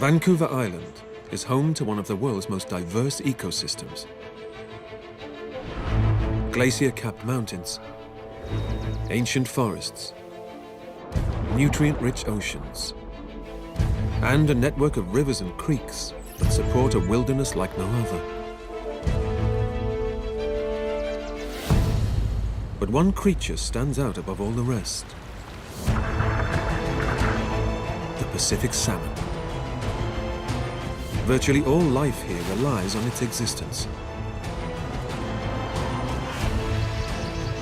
Vancouver Island is home to one of the world's most diverse ecosystems. Glacier-capped mountains, ancient forests, nutrient-rich oceans, and a network of rivers and creeks that support a wilderness like no other. But one creature stands out above all the rest: the Pacific salmon. Virtually all life here relies on its existence.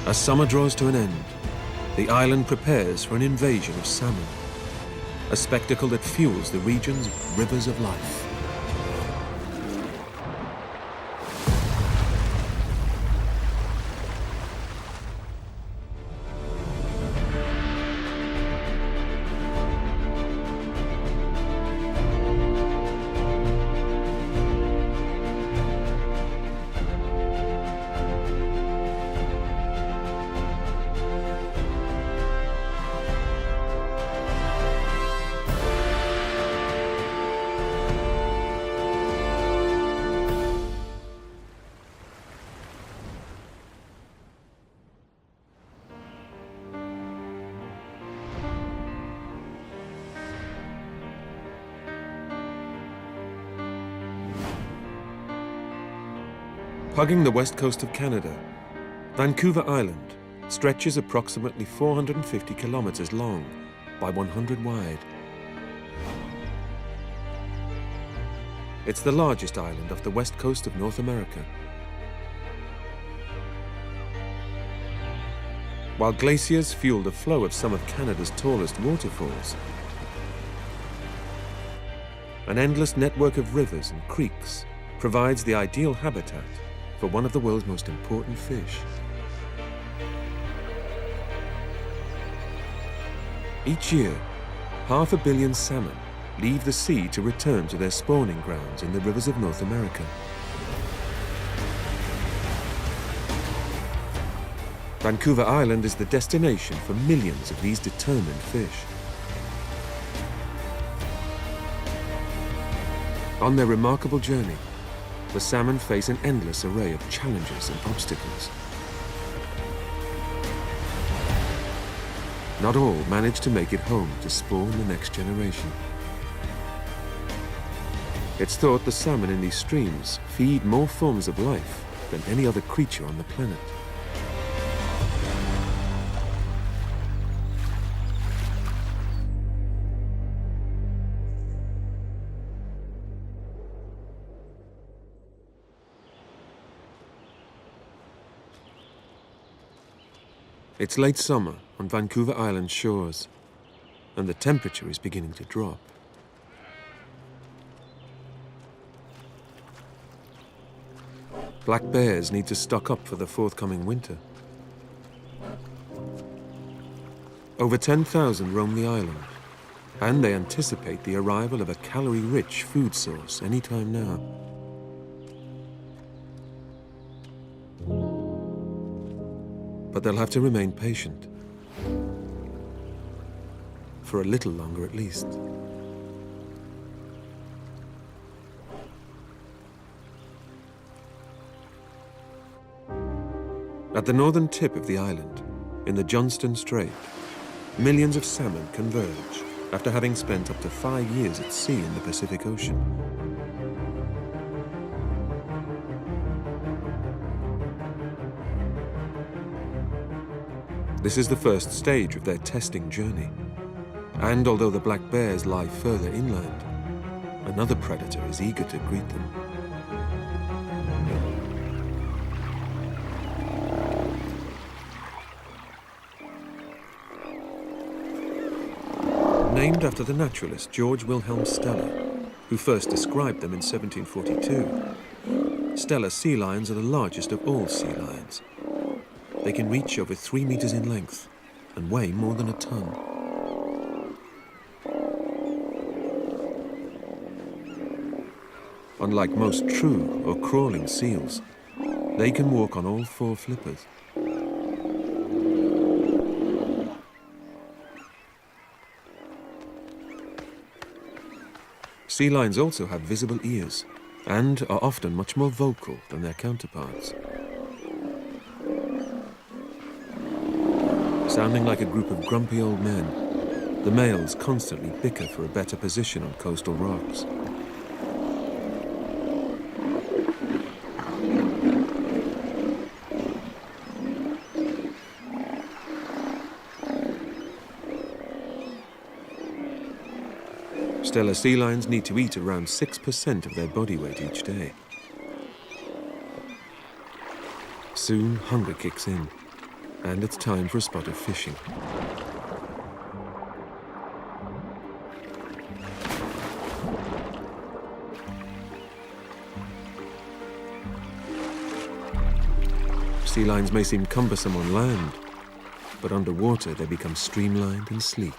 As summer draws to an end, the island prepares for an invasion of salmon, a spectacle that fuels the region's rivers of life. Hugging the west coast of Canada, Vancouver Island stretches approximately 450 kilometers long by 100 wide. It's the largest island off the west coast of North America. While glaciers fuel the flow of some of Canada's tallest waterfalls, an endless network of rivers and creeks provides the ideal habitat for one of the world's most important fish. Each year, 500 million salmon leave the sea to return to their spawning grounds in the rivers of North America. Vancouver Island is the destination for millions of these determined fish. On their remarkable journey, the salmon face an endless array of challenges and obstacles. Not all manage to make it home to spawn the next generation. It's thought the salmon in these streams feed more forms of life than any other creature on the planet. It's late summer on Vancouver Island shores, and the temperature is beginning to drop. Black bears need to stock up for the forthcoming winter. Over 10,000 roam the island, and they anticipate the arrival of a calorie-rich food source anytime now. But they'll have to remain patient. For a little longer at least. At the northern tip of the island, in the Johnston Strait, millions of salmon converge after having spent up to 5 years at sea in the Pacific Ocean. This is the first stage of their testing journey. And although the black bears lie further inland, another predator is eager to greet them. Named after the naturalist George Wilhelm Steller, who first described them in 1742, Steller sea lions are the largest of all sea lions. They can reach over 3 meters in length and weigh more than a ton. Unlike most true or crawling seals, they can walk on all 4 flippers. sea lions also have visible ears and are often much more vocal than their counterparts. Sounding like a group of grumpy old men, the males constantly bicker for a better position on coastal rocks. Stellar sea lions need to eat around 6% of their body weight each day. Soon, hunger kicks in, and it's time for a spot of fishing. Sea lions may seem cumbersome on land, but underwater they become streamlined and sleek.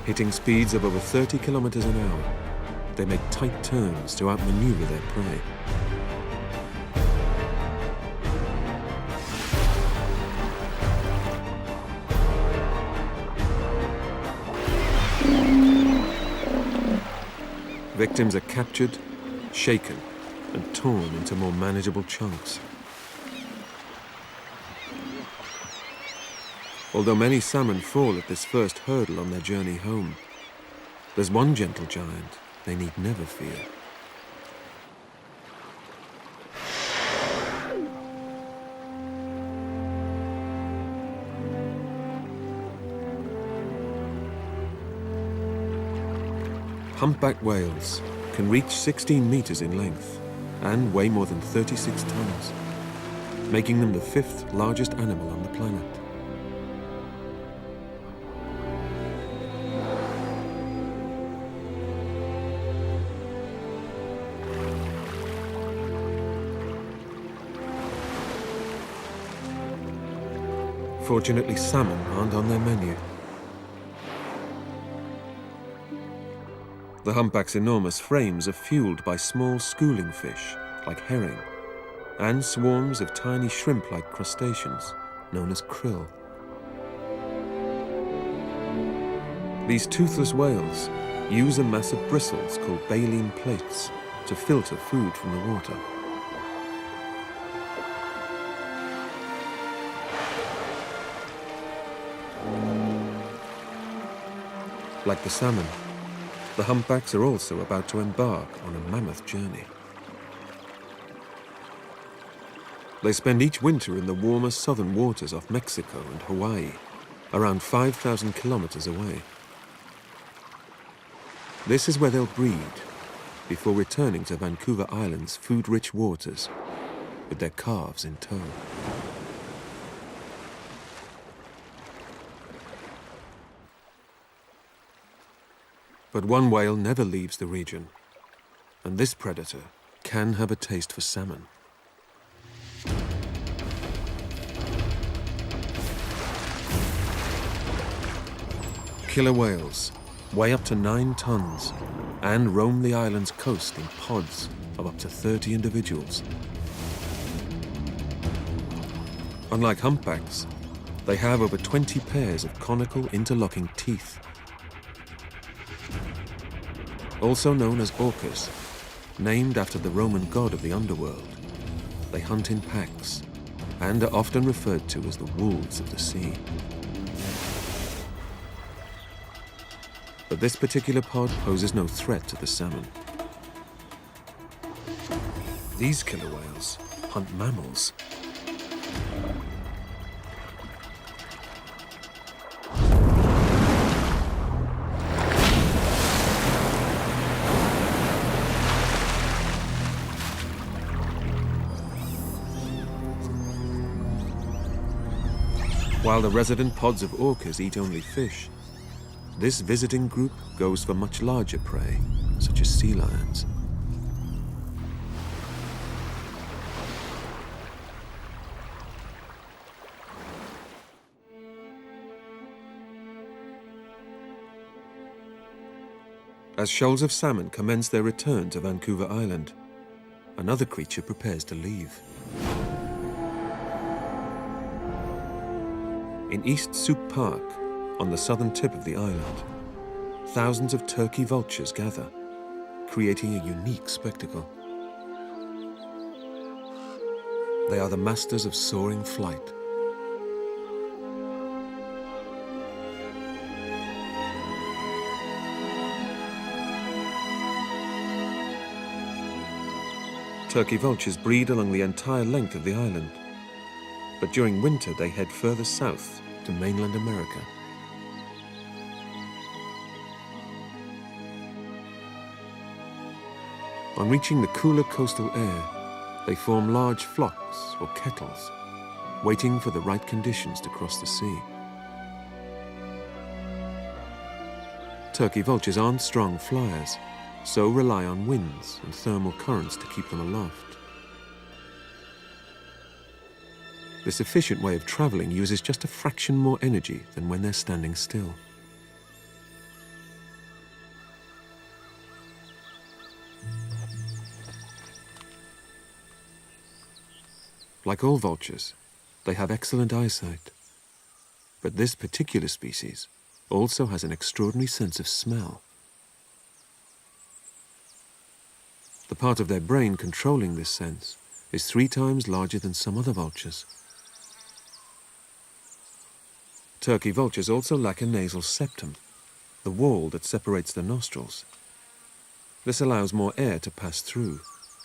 Hitting speeds of over 30 kilometers an hour, they make tight turns to outmaneuver their prey. Victims are captured, shaken, and torn into more manageable chunks. Although many salmon fall at this first hurdle on their journey home, there's one gentle giant they need never fear. Humpback whales can reach 16 meters in length and weigh more than 36 tons, making them the 5th largest animal on the planet. Fortunately, salmon aren't on their menu. The humpback's enormous frames are fueled by small schooling fish, like herring, and swarms of tiny shrimp-like crustaceans, known as krill. These toothless whales use a mass of bristles called baleen plates to filter food from the water. Like the salmon, the humpbacks are also about to embark on a mammoth journey. They spend each winter in the warmer southern waters off Mexico and Hawaii, around 5,000 kilometers away. This is where they'll breed before returning to Vancouver Island's food-rich waters with their calves in tow. But one whale never leaves the region, and this predator can have a taste for salmon. Killer whales weigh up to 9 tons and roam the island's coast in pods of up to 30 individuals. Unlike humpbacks, they have over 20 pairs of conical interlocking teeth. Also known as orcas, named after the Roman god of the underworld, they hunt in packs and are often referred to as the wolves of the sea. But this particular pod poses no threat to the salmon. These killer whales hunt mammals. While the resident pods of orcas eat only fish, this visiting group goes for much larger prey, such as sea lions. As shoals of salmon commence their return to Vancouver Island, another creature prepares to leave. In East Soup Park, on the southern tip of the island, thousands of turkey vultures gather, creating a unique spectacle. They are the masters of soaring flight. Turkey vultures breed along the entire length of the island, but during winter they head further south to mainland America. On reaching the cooler coastal air, they form large flocks or kettles, waiting for the right conditions to cross the sea. Turkey vultures aren't strong flyers, so rely on winds and thermal currents to keep them aloft. This efficient way of traveling uses just a fraction more energy than when they're standing still. Like all vultures, they have excellent eyesight. But this particular species also has an extraordinary sense of smell. The part of their brain controlling this sense is 3 times larger than some other vultures. Turkey vultures also lack a nasal septum, the wall that separates the nostrils. This allows more air to pass through,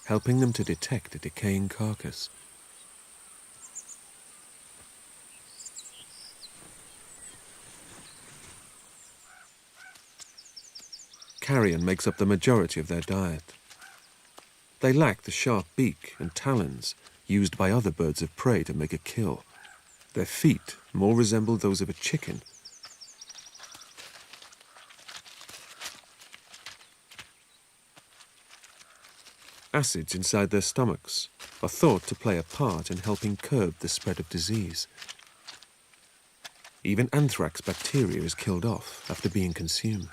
helping them to detect a decaying carcass. Carrion makes up the majority of their diet. They lack the sharp beak and talons used by other birds of prey to make a kill. Their feet more resemble those of a chicken. Acids inside their stomachs are thought to play a part in helping curb the spread of disease. Even anthrax bacteria is killed off after being consumed.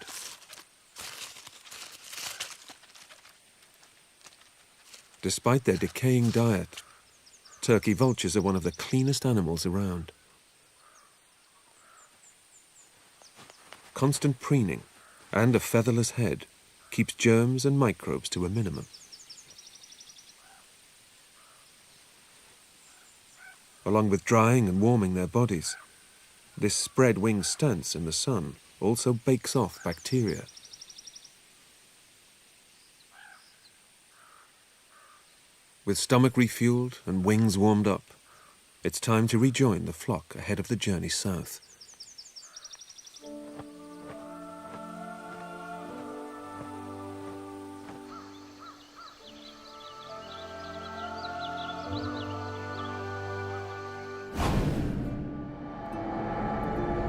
Despite their decaying diet, turkey vultures are one of the cleanest animals around. Constant preening and a featherless head keeps germs and microbes to a minimum. Along with drying and warming their bodies, this spread wing stance in the sun also bakes off bacteria. With stomach refueled and wings warmed up, it's time to rejoin the flock ahead of the journey south.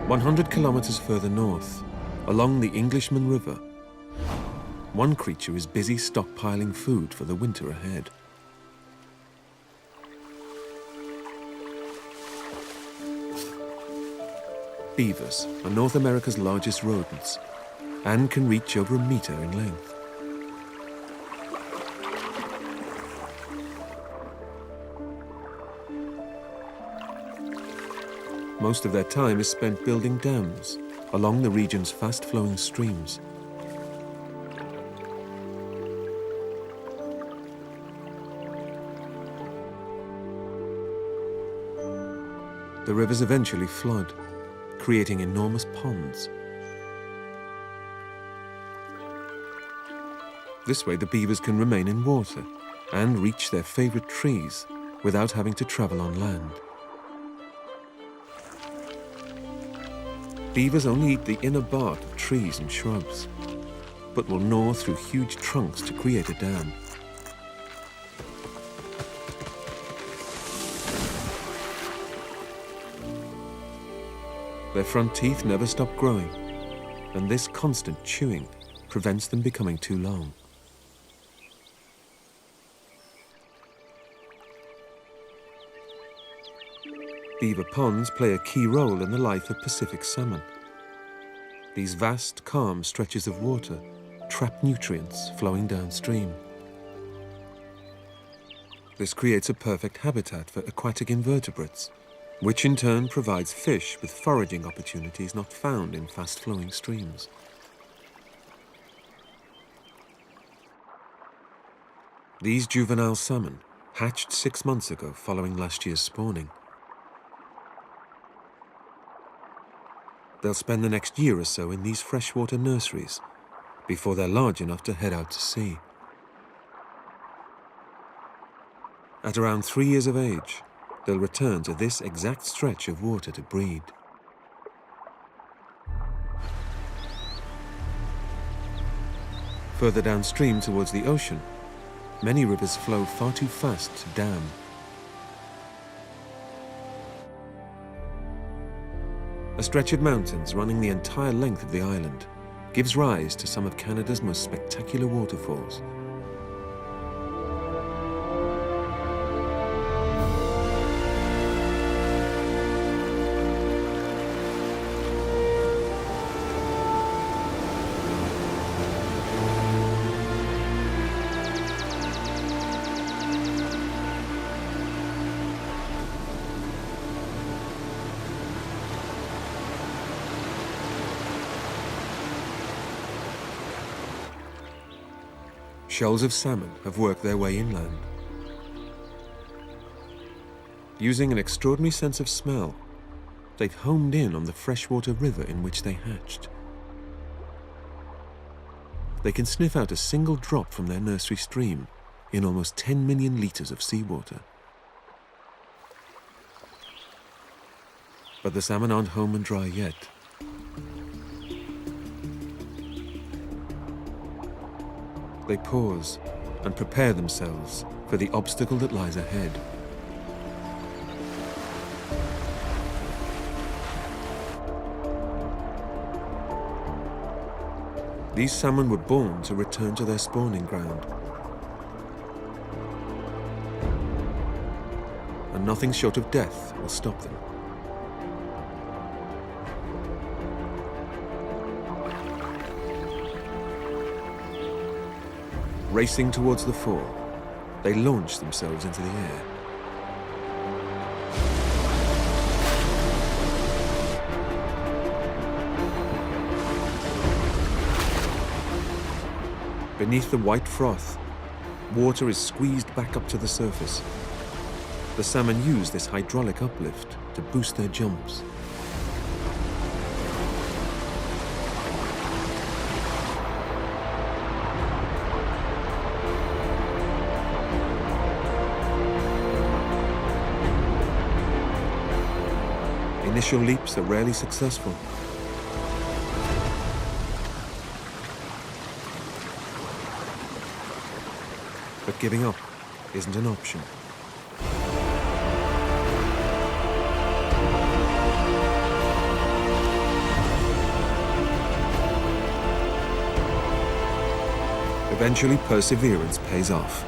"100 kilometers further north, along the Englishman River, one creature is busy stockpiling food for the winter ahead. Beavers are North America's largest rodents and can reach over a meter in length. Most of their time is spent building dams along the region's fast-flowing streams. The rivers eventually flood, creating enormous ponds. This way the beavers can remain in water and reach their favorite trees without having to travel on land. Beavers only eat the inner bark of trees and shrubs, but will gnaw through huge trunks to create a dam. Their front teeth never stop growing, and this constant chewing prevents them becoming too long. Beaver ponds play a key role in the life of Pacific salmon. These vast, calm stretches of water trap nutrients flowing downstream. This creates a perfect habitat for aquatic invertebrates, which in turn provides fish with foraging opportunities not found in fast-flowing streams. These juvenile salmon hatched 6 months ago following last year's spawning. They'll spend the next year or so in these freshwater nurseries before they're large enough to head out to sea. At around 3 years of age, they'll return to this exact stretch of water to breed. Further downstream towards the ocean, many rivers flow far too fast to dam. A stretch of mountains running the entire length of the island gives rise to some of Canada's most spectacular waterfalls. Shoals of salmon have worked their way inland. Using an extraordinary sense of smell, they've homed in on the freshwater river in which they hatched. They can sniff out a single drop from their nursery stream in almost 10 million litres of seawater. But the salmon aren't home and dry yet. They pause and prepare themselves for the obstacle that lies ahead. These salmon were born to return to their spawning ground. And nothing short of death will stop them. Racing towards the fall, they launch themselves into the air. Beneath the white froth, water is squeezed back up to the surface. The salmon use this hydraulic uplift to boost their jumps. Initial leaps are rarely successful. But giving up isn't an option. Eventually, perseverance pays off.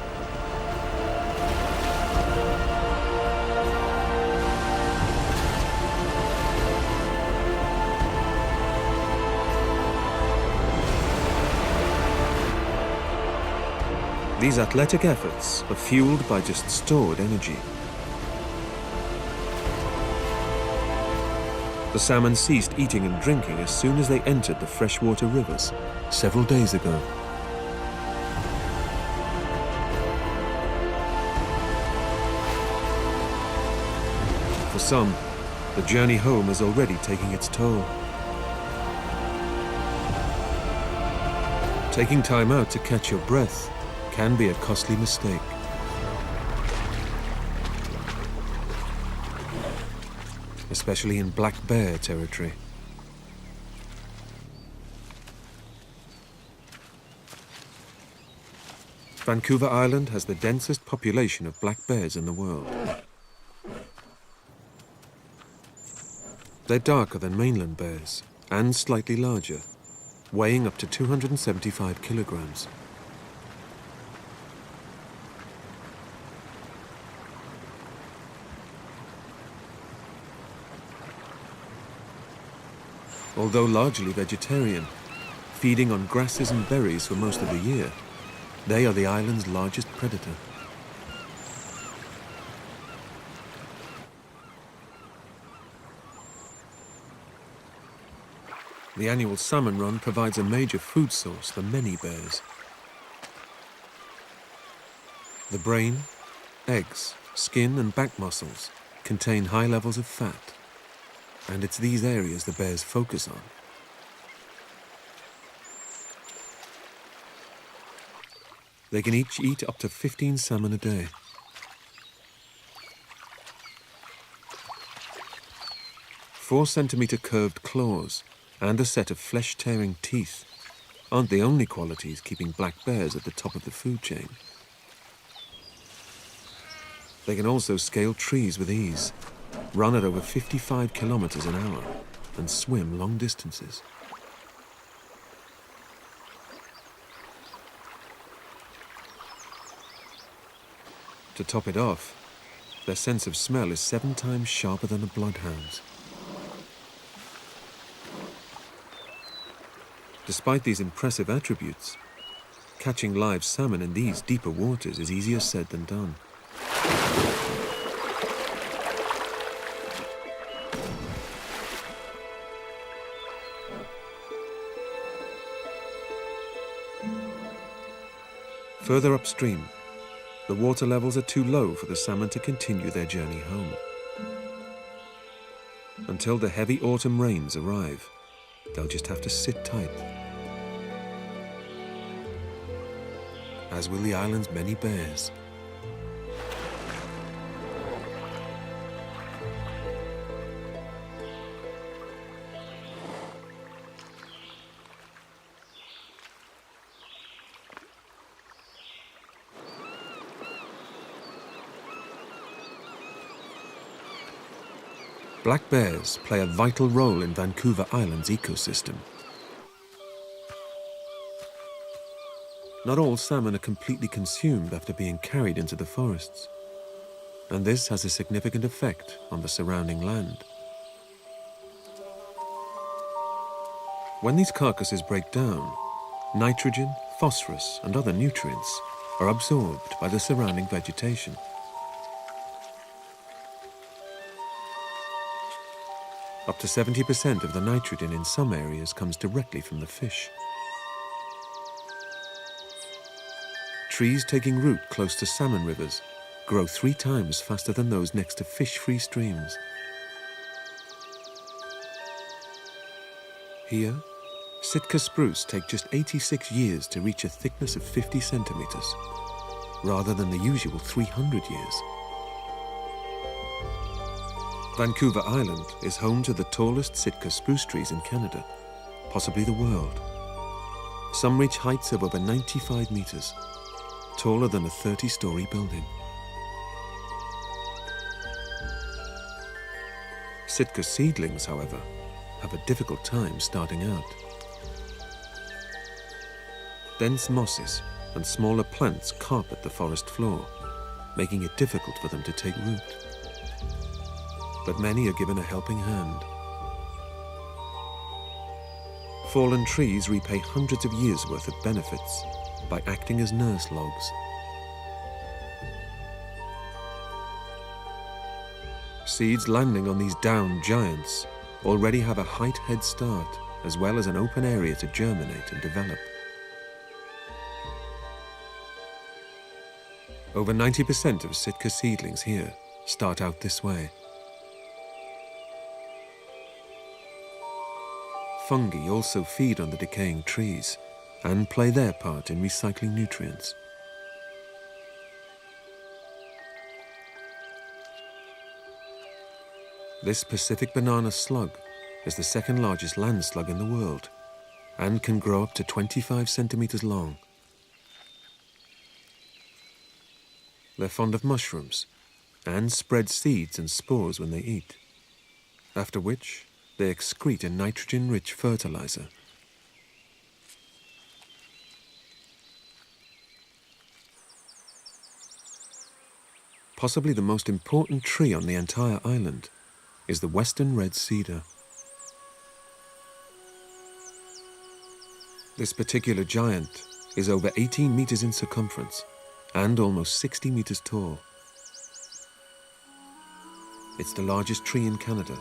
These athletic efforts are fueled by just stored energy. The salmon ceased eating and drinking as soon as they entered the freshwater rivers several days ago. For some, the journey home is already taking its toll. Taking time out to catch your breath can be a costly mistake. Especially in black bear territory. Vancouver Island has the densest population of black bears in the world. They're darker than mainland bears and slightly larger, weighing up to 275 kilograms. Although largely vegetarian, feeding on grasses and berries for most of the year, they are the island's largest predator. The annual salmon run provides a major food source for many bears. The brain, eggs, skin and back muscles contain high levels of fat, and it's these areas the bears focus on. They can each eat up to 15 salmon a day. Four-centimeter curved claws and a set of flesh-tearing teeth aren't the only qualities keeping black bears at the top of the food chain. They can also scale trees with ease, run at over 55 kilometers an hour, and swim long distances. To top it off, their sense of smell is 7 times sharper than a bloodhound's. Despite these impressive attributes, catching live salmon in these deeper waters is easier said than done. Further upstream, the water levels are too low for the salmon to continue their journey home. Until the heavy autumn rains arrive, they'll just have to sit tight. As will the island's many bears. Black bears play a vital role in Vancouver Island's ecosystem. Not all salmon are completely consumed after being carried into the forests, and this has a significant effect on the surrounding land. When these carcasses break down, nitrogen, phosphorus, and other nutrients are absorbed by the surrounding vegetation. Up to 70% of the nitrogen in some areas comes directly from the fish. Trees taking root close to salmon rivers grow 3 times faster than those next to fish-free streams. Here, Sitka spruce take just 86 years to reach a thickness of 50 centimeters, rather than the usual 300 years. Vancouver Island is home to the tallest Sitka spruce trees in Canada, possibly the world. Some reach heights of over 95 meters, taller than a 30-story building. Sitka seedlings, however, have a difficult time starting out. Dense mosses and smaller plants carpet the forest floor, making it difficult for them to take root. But many are given a helping hand. Fallen trees repay hundreds of years' worth of benefits by acting as nurse logs. Seeds landing on these downed giants already have a height head start, as well as an open area to germinate and develop. Over 90% of Sitka seedlings here start out this way. Fungi also feed on the decaying trees and play their part in recycling nutrients. This Pacific banana slug is the second largest land slug in the world and can grow up to 25 centimeters long. They're fond of mushrooms and spread seeds and spores when they eat, after which they excrete a nitrogen-rich fertilizer. Possibly the most important tree on the entire island is the western red cedar. This particular giant is over 18 meters in circumference and almost 60 meters tall. It's the largest tree in Canada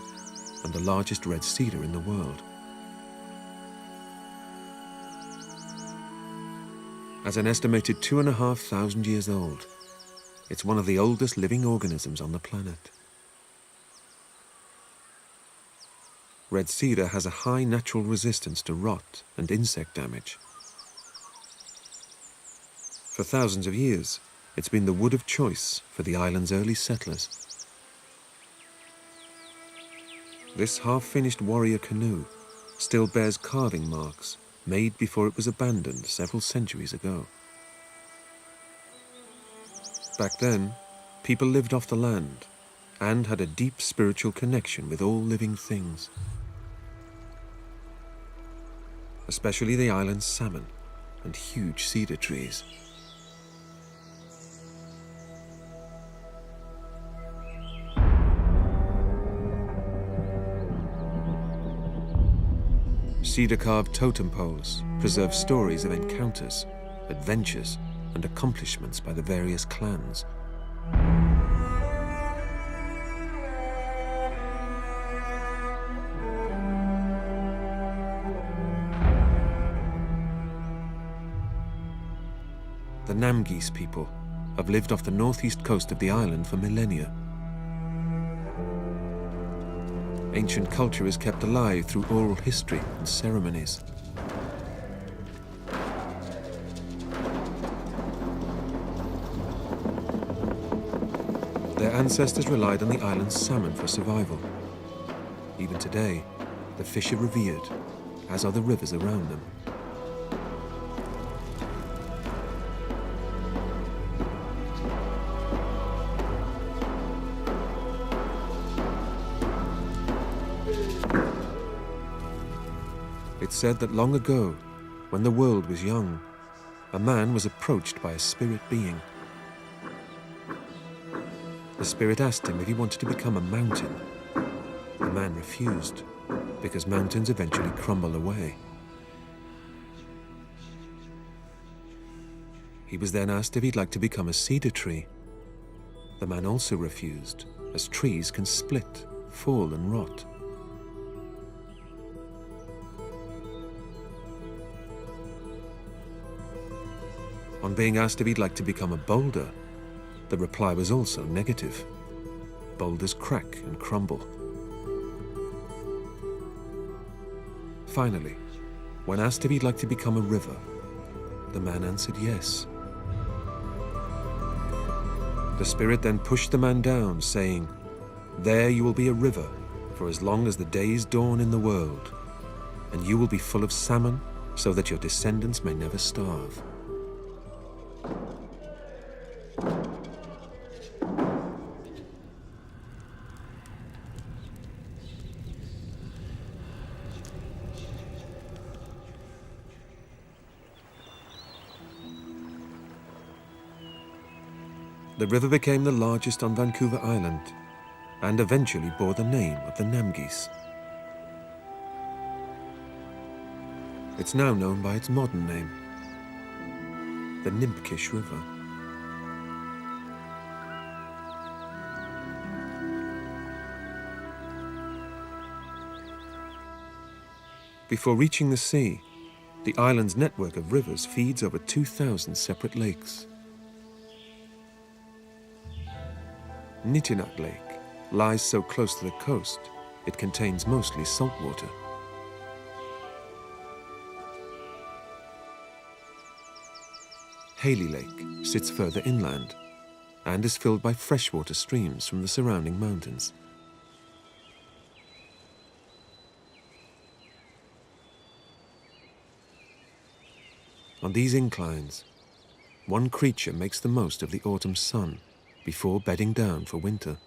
and the largest red cedar in the world. As an estimated 2,500 years old, it's one of the oldest living organisms on the planet. Red cedar has a high natural resistance to rot and insect damage. For thousands of years, it's been the wood of choice for the island's early settlers. This half-finished warrior canoe still bears carving marks made before it was abandoned several centuries ago. Back then, people lived off the land and had a deep spiritual connection with all living things, especially the island's salmon and huge cedar trees. Cedar-carved totem poles preserve stories of encounters, adventures, and accomplishments by the various clans. The Namgis people have lived off the northeast coast of the island for millennia. Ancient culture is kept alive through oral history and ceremonies. Their ancestors relied on the island's salmon for survival. Even today, the fish are revered, as are the rivers around them. It's said that long ago, when the world was young, a man was approached by a spirit being. The spirit asked him if he wanted to become a mountain. The man refused, because mountains eventually crumble away. He was then asked if he'd like to become a cedar tree. The man also refused, as trees can split, fall, and rot. On being asked if he'd like to become a boulder, the reply was also negative. Boulders crack and crumble. Finally, when asked if he'd like to become a river, the man answered yes. The spirit then pushed the man down, saying, "There you will be a river for as long as the days dawn in the world, and you will be full of salmon so that your descendants may never starve." The river became the largest on Vancouver Island and eventually bore the name of the Namgis. It's now known by its modern name, the Nimkish River. Before reaching the sea, the island's network of rivers feeds over 2,000 separate lakes. Nitinak Lake lies so close to the coast, it contains mostly salt water. Haley Lake sits further inland and is filled by freshwater streams from the surrounding mountains. On these inclines, one creature makes the most of the autumn sun before bedding down for winter.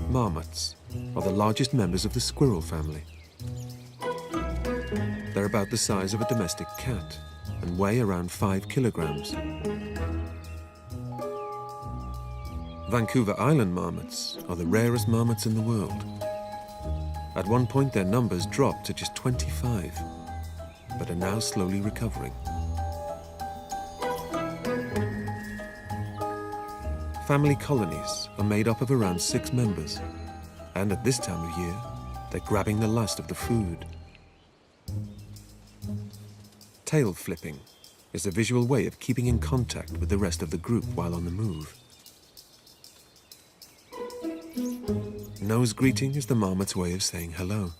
Marmots are the largest members of the squirrel family. They're about the size of a domestic cat and weigh around 5 kilograms. Vancouver Island marmots are the rarest marmots in the world. At one point, their numbers dropped to just 25, but are now slowly recovering. Family colonies are made up of around 6 members, and at this time of year, they're grabbing the last of the food. Tail flipping is a visual way of keeping in contact with the rest of the group while on the move. Nose greeting is the marmot's way of saying hello.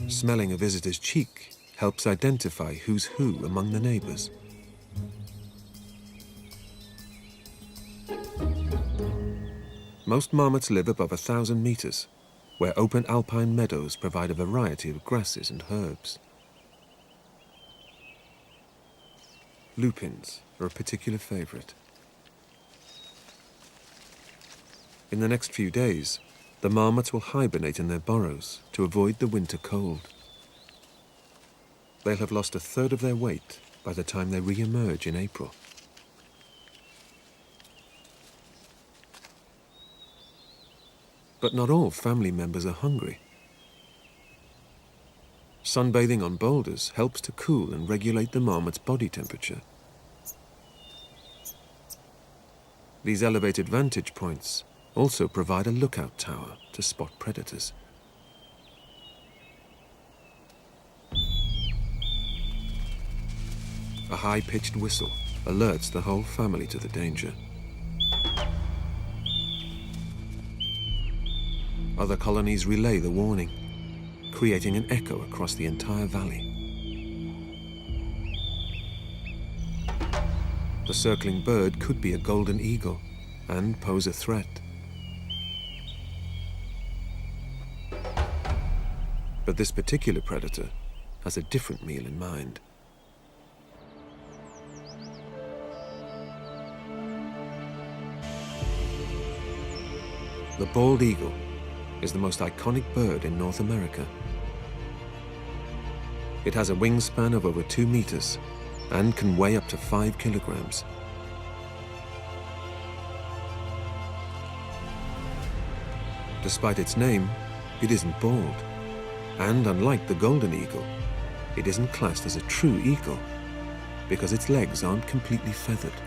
Smelling a visitor's cheek helps identify who's who among the neighbors. Most marmots live above 1,000 meters, where open alpine meadows provide a variety of grasses and herbs. Lupins are a particular favorite. In the next few days, the marmots will hibernate in their burrows to avoid the winter cold. They'll have lost 1/3 of their weight by the time they re-emerge in April. But not all family members are hungry. Sunbathing on boulders helps to cool and regulate the marmot's body temperature. These elevated vantage points also provide a lookout tower to spot predators. A high-pitched whistle alerts the whole family to the danger. Other colonies relay the warning, creating an echo across the entire valley. The circling bird could be a golden eagle and pose a threat. But this particular predator has a different meal in mind. The bald eagle is the most iconic bird in North America. It has a wingspan of over 2 meters and can weigh up to 5 kilograms. Despite its name, it isn't bald. And unlike the golden eagle, it isn't classed as a true eagle because its legs aren't completely feathered.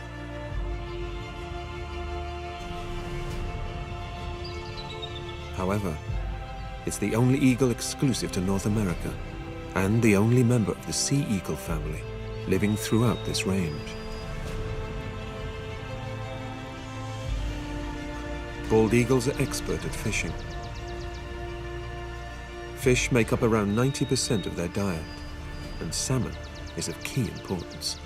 However, it's the only eagle exclusive to North America and the only member of the sea eagle family living throughout this range. Bald eagles are expert at fishing. Fish make up around 90% of their diet, and salmon is of key importance.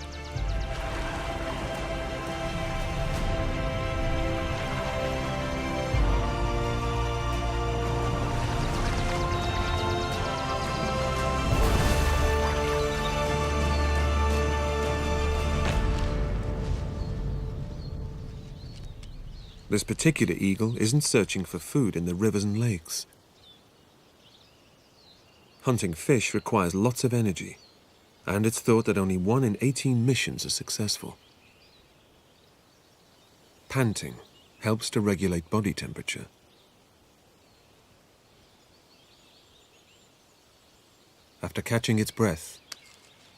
This particular eagle isn't searching for food in the rivers and lakes. Hunting fish requires lots of energy, and it's thought that only 1 in 18 missions are successful. Panting helps to regulate body temperature. After catching its breath,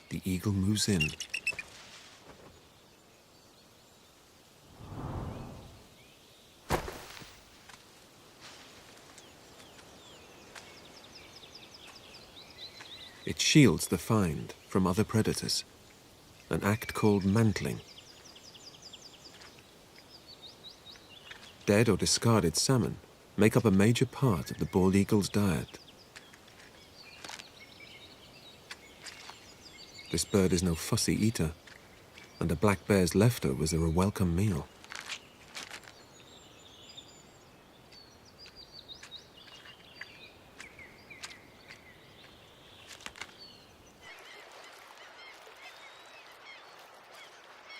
the eagle moves in. It shields the find from other predators, an act called mantling. Dead or discarded salmon make up a major part of the bald eagle's diet. This bird is no fussy eater, and a black bear's leftovers are a welcome meal.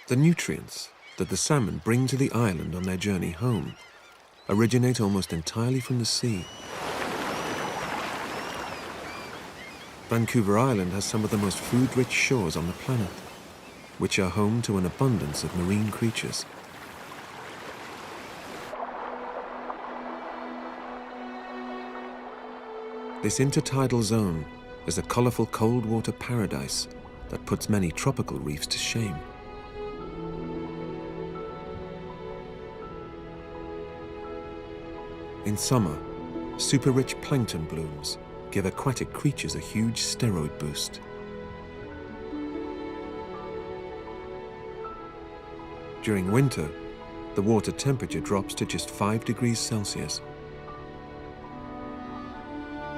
The nutrients that the salmon bring to the island on their journey home originate almost entirely from the sea. Vancouver Island has some of the most food-rich shores on the planet, which are home to an abundance of marine creatures. This intertidal zone is a colorful cold water paradise that puts many tropical reefs to shame. In summer, super-rich plankton blooms give aquatic creatures a huge steroid boost. During winter, the water temperature drops to just 5 degrees Celsius.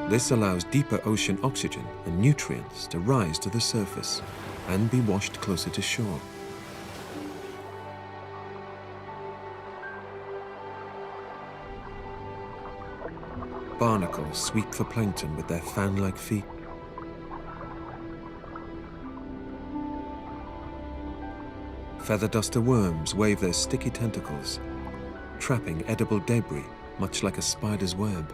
This allows deeper ocean oxygen and nutrients to rise to the surface and be washed closer to shore. Barnacles sweep for plankton with their fan-like feet. Feather duster worms wave their sticky tentacles, trapping edible debris much like a spider's web.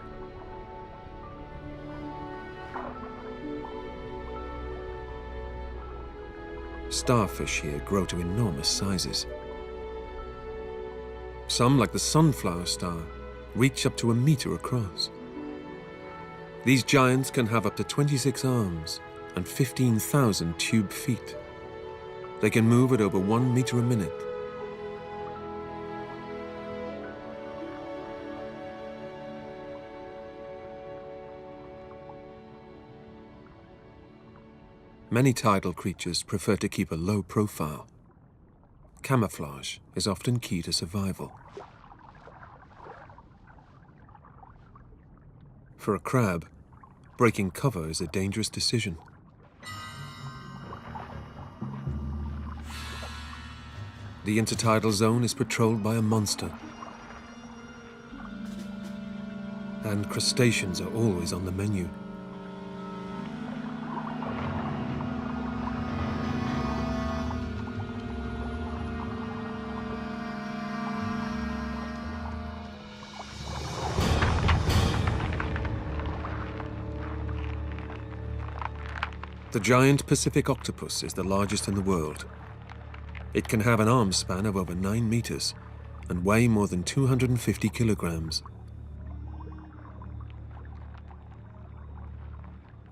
Starfish here grow to enormous sizes. Some, like the sunflower star, reach up to a meter across. These giants can have up to 26 arms and 15,000 tube feet. They can move at over 1 meter a minute. Many tidal creatures prefer to keep a low profile. Camouflage is often key to survival. For a crab, breaking cover is a dangerous decision. The intertidal zone is patrolled by a monster. And crustaceans are always on the menu. The giant Pacific octopus is the largest in the world. It can have an arm span of over 9 meters and weigh more than 250 kilograms.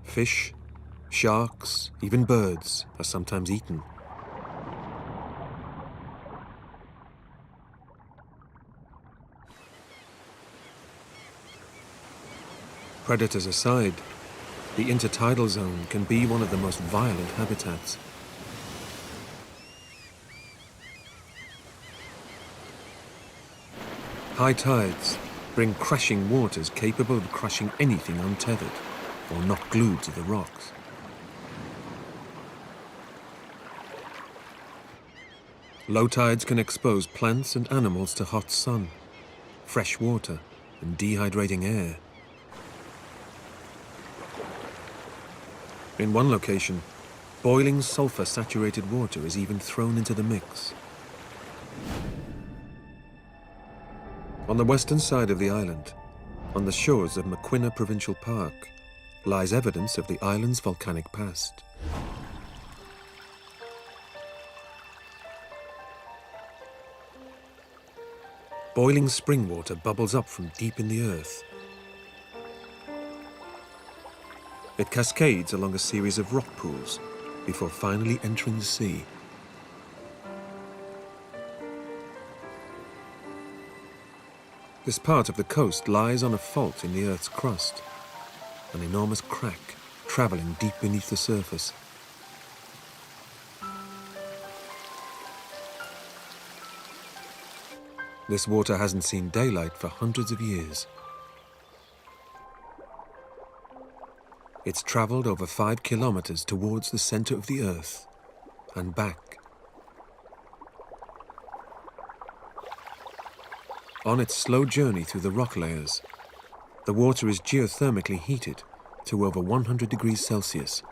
Fish, sharks, even birds are sometimes eaten. Predators aside, the intertidal zone can be one of the most violent habitats. High tides bring crashing waters capable of crushing anything untethered or not glued to the rocks. Low tides can expose plants and animals to hot sun, fresh water, and dehydrating air. In one location, boiling sulfur-saturated water is even thrown into the mix. On the western side of the island, on the shores of Maquinna Provincial Park, lies evidence of the island's volcanic past. Boiling spring water bubbles up from deep in the earth. It cascades along a series of rock pools before finally entering the sea. This part of the coast lies on a fault in the Earth's crust, an enormous crack traveling deep beneath the surface. This water hasn't seen daylight for hundreds of years. It's traveled over 5 kilometers towards the center of the Earth and back. On its slow journey through the rock layers, the water is geothermically heated to over 100 degrees Celsius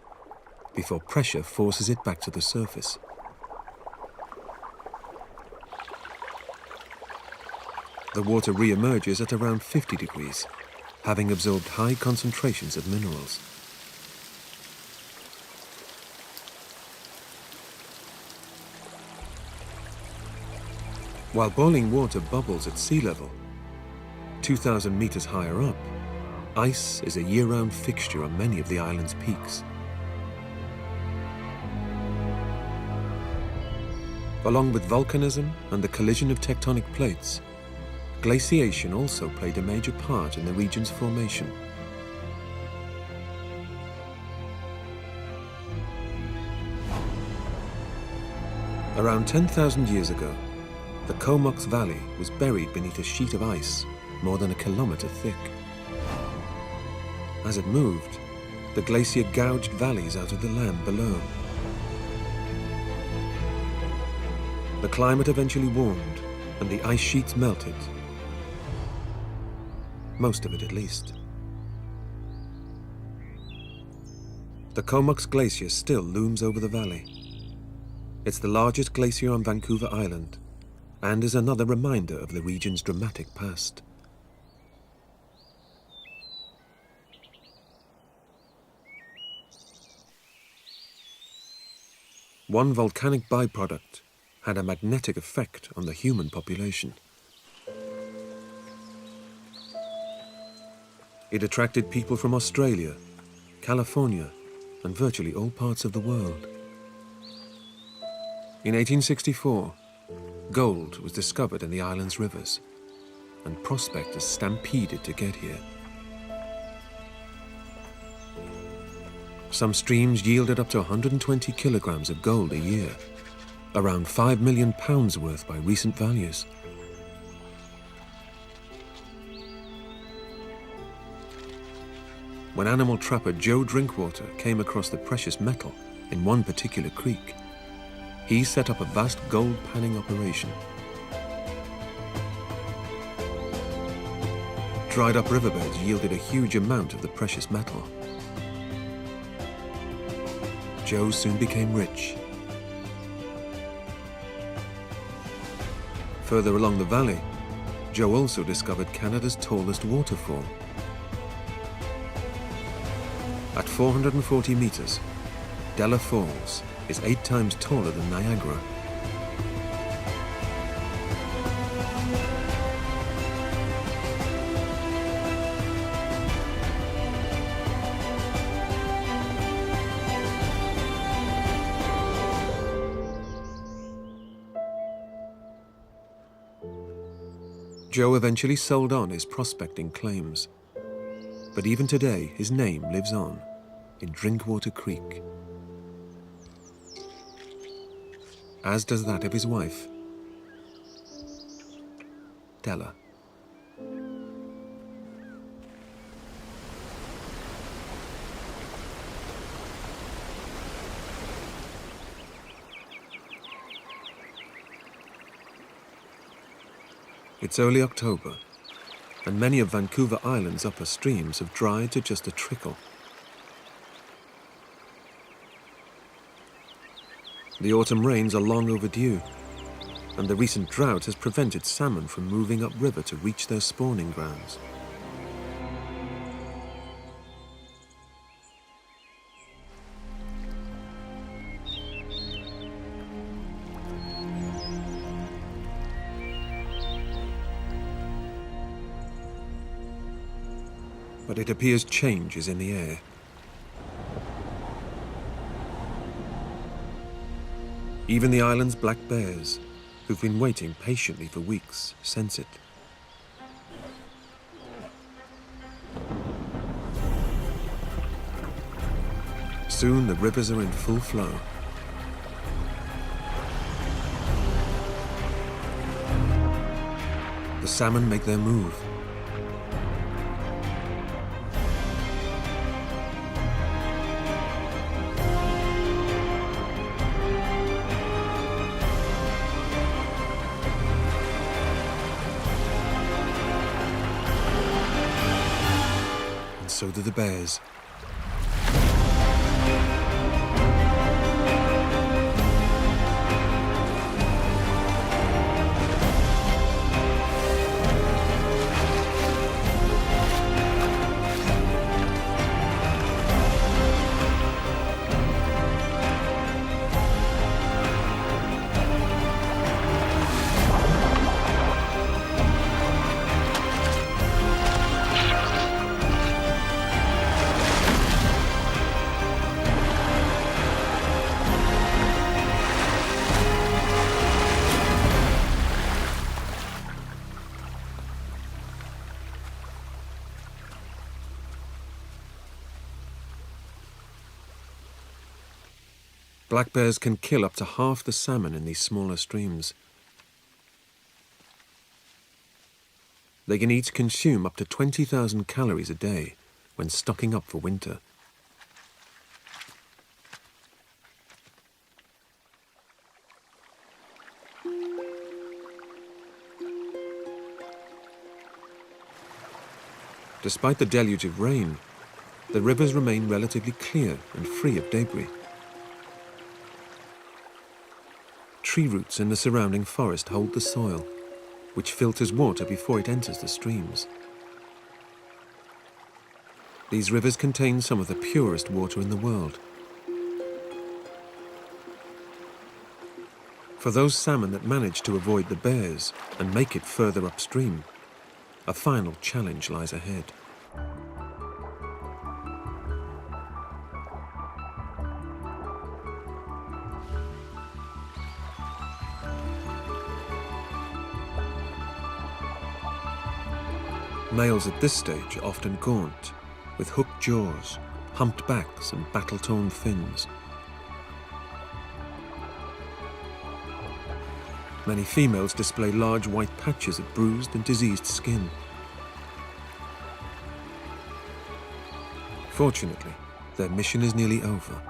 before pressure forces it back to the surface. The water re-emerges at around 50 degrees, having absorbed high concentrations of minerals. While boiling water bubbles at sea level, 2,000 meters higher up, ice is a year-round fixture on many of the island's peaks. Along with volcanism and the collision of tectonic plates, glaciation also played a major part in the region's formation. Around 10,000 years ago, the Comox Valley was buried beneath a sheet of ice more than a kilometer thick. As it moved, the glacier gouged valleys out of the land below. The climate eventually warmed, and the ice sheets melted. Most of it, at least. The Comox Glacier still looms over the valley. It's the largest glacier on Vancouver Island, and is another reminder of the region's dramatic past. One volcanic byproduct had a magnetic effect on the human population. It attracted people from Australia, California, and virtually all parts of the world. In 1864, gold was discovered in the island's rivers, and prospectors stampeded to get here. Some streams yielded up to 120 kilograms of gold a year, around £5 million worth by recent values. When animal trapper Joe Drinkwater came across the precious metal in one particular creek, he set up a vast gold panning operation. Dried up riverbeds yielded a huge amount of the precious metal. Joe soon became rich. Further along the valley, Joe also discovered Canada's tallest waterfall. At 440 meters, Della Falls is 8 times taller than Niagara. Joe eventually sold on his prospecting claims, but even today his name lives on in Drinkwater Creek, as does that of his wife, Della. It's early October, and many of Vancouver Island's upper streams have dried to just a trickle. The autumn rains are long overdue, and the recent drought has prevented salmon from moving upriver to reach their spawning grounds. But it appears change is in the air. Even the island's black bears, who've been waiting patiently for weeks, sense it. Soon the rivers are in full flow. The salmon make their move. So do the bears. Black bears can kill up to half the salmon in these smaller streams. They can each consume up to 20,000 calories a day when stocking up for winter. Despite the deluge of rain, the rivers remain relatively clear and free of debris. Tree roots in the surrounding forest hold the soil, which filters water before it enters the streams. These rivers contain some of the purest water in the world. For those salmon that manage to avoid the bears and make it further upstream, a final challenge lies ahead. Males at this stage are often gaunt, with hooked jaws, humped backs and battle-torn fins. Many females display large white patches of bruised and diseased skin. Fortunately, their mission is nearly over.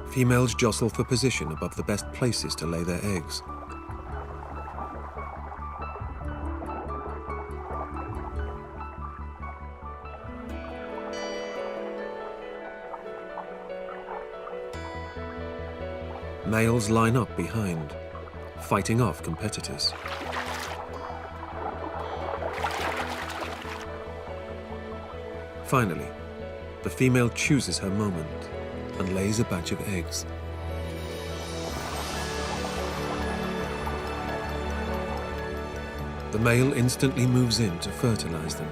Females jostle for position above the best places to lay their eggs. Males line up behind, fighting off competitors. Finally, the female chooses her moment and lays a batch of eggs. The male instantly moves in to fertilize them.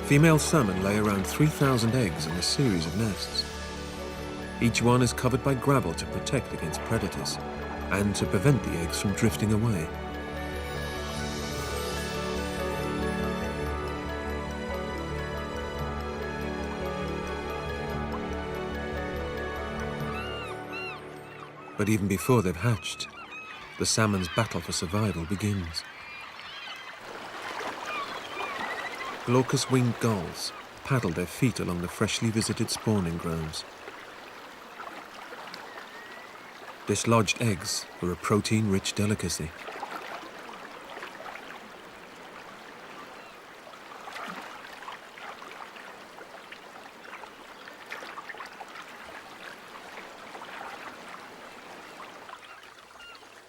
Female salmon lay around 3,000 eggs in a series of nests. Each one is covered by gravel to protect against predators and to prevent the eggs from drifting away. But even before they've hatched, the salmon's battle for survival begins. Glaucous-winged gulls paddle their feet along the freshly visited spawning grounds. Dislodged eggs are a protein-rich delicacy.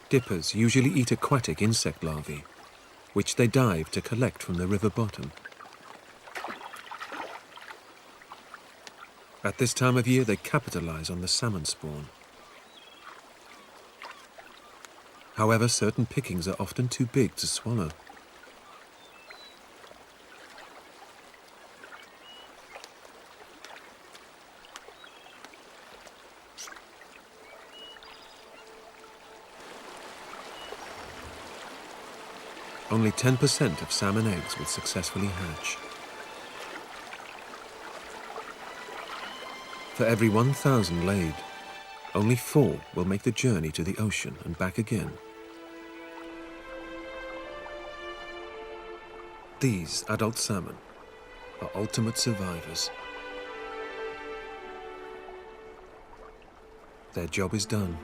Dippers usually eat aquatic insect larvae, which they dive to collect from the river bottom. At this time of year, they capitalize on the salmon spawn. However, certain pickings are often too big to swallow. Only 10% of salmon eggs will successfully hatch. For every 1,000 laid, only 4 will make the journey to the ocean and back again. These adult salmon are ultimate survivors. Their job is done.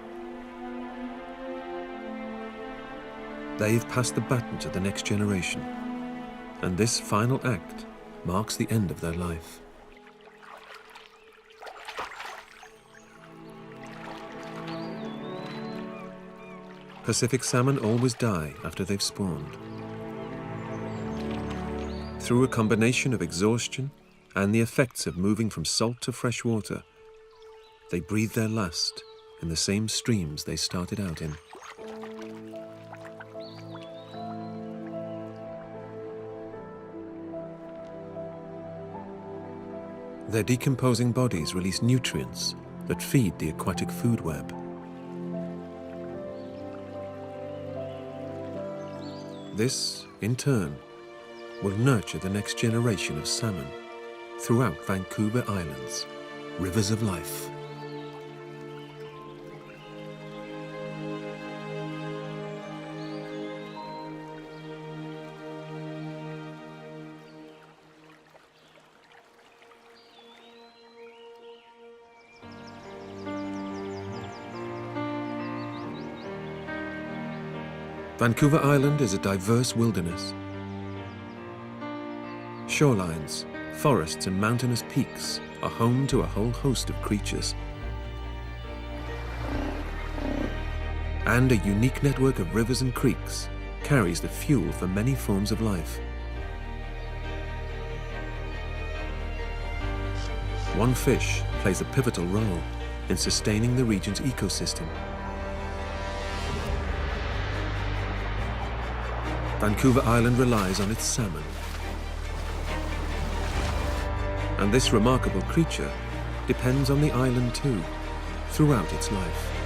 They've passed the baton to the next generation, and this final act marks the end of their life. Pacific salmon always die after they've spawned. Through a combination of exhaustion and the effects of moving from salt to fresh water, they breathe their last in the same streams they started out in. Their decomposing bodies release nutrients that feed the aquatic food web. This, in turn, will nurture the next generation of salmon throughout Vancouver Island's rivers of life. Vancouver Island is a diverse wilderness. Shorelines, forests and mountainous peaks are home to a whole host of creatures. And a unique network of rivers and creeks carries the fuel for many forms of life. One fish plays a pivotal role in sustaining the region's ecosystem. Vancouver Island relies on its salmon. And this remarkable creature depends on the island too, throughout its life.